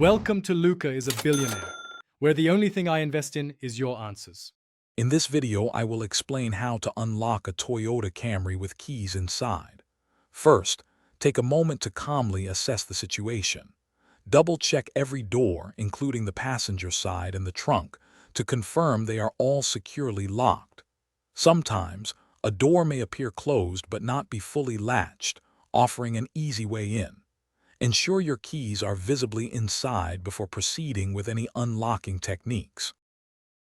Welcome to Luca is a Billionaire, where the only thing I invest in is your answers. In this video, I will explain how to unlock a Toyota Camry with keys inside. First, take a moment to calmly assess the situation. Double-check every door, including the passenger side and the trunk, to confirm they are all securely locked. Sometimes, a door may appear closed but not be fully latched, offering an easy way in. Ensure your keys are visibly inside before proceeding with any unlocking techniques.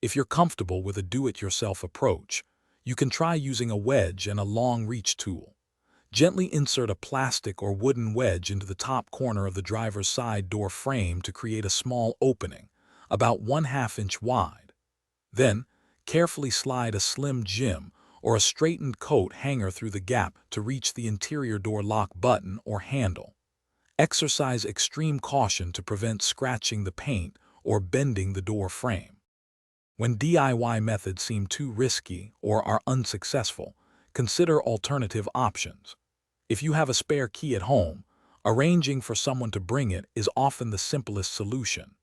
If you're comfortable with a do-it-yourself approach, you can try using a wedge and a long-reach tool. Gently insert a plastic or wooden wedge into the top corner of the driver's side door frame to create a small opening, about 1/2 inch wide. Then, carefully slide a slim jim or a straightened coat hanger through the gap to reach the interior door lock button or handle. Exercise extreme caution to prevent scratching the paint or bending the door frame. When DIY methods seem too risky or are unsuccessful, consider alternative options. If you have a spare key at home, arranging for someone to bring it is often the simplest solution.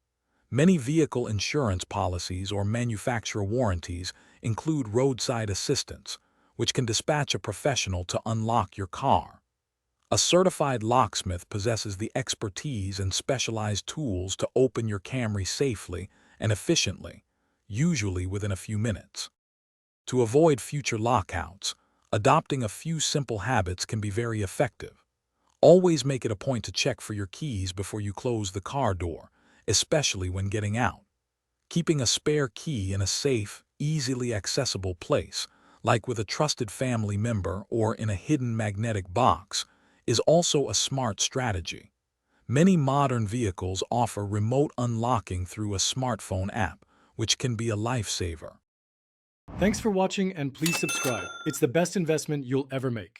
Many vehicle insurance policies or manufacturer warranties include roadside assistance, which can dispatch a professional to unlock your car. A certified locksmith possesses the expertise and specialized tools to open your Camry safely and efficiently, usually within a few minutes. To avoid future lockouts, adopting a few simple habits can be very effective. Always make it a point to check for your keys before you close the car door, especially when getting out. Keeping a spare key in a safe, easily accessible place, like with a trusted family member or in a hidden magnetic box, is also a smart strategy. Many modern vehicles offer remote unlocking through a smartphone app, which can be a lifesaver. Thanks for watching and please subscribe. It's the best investment you'll ever make.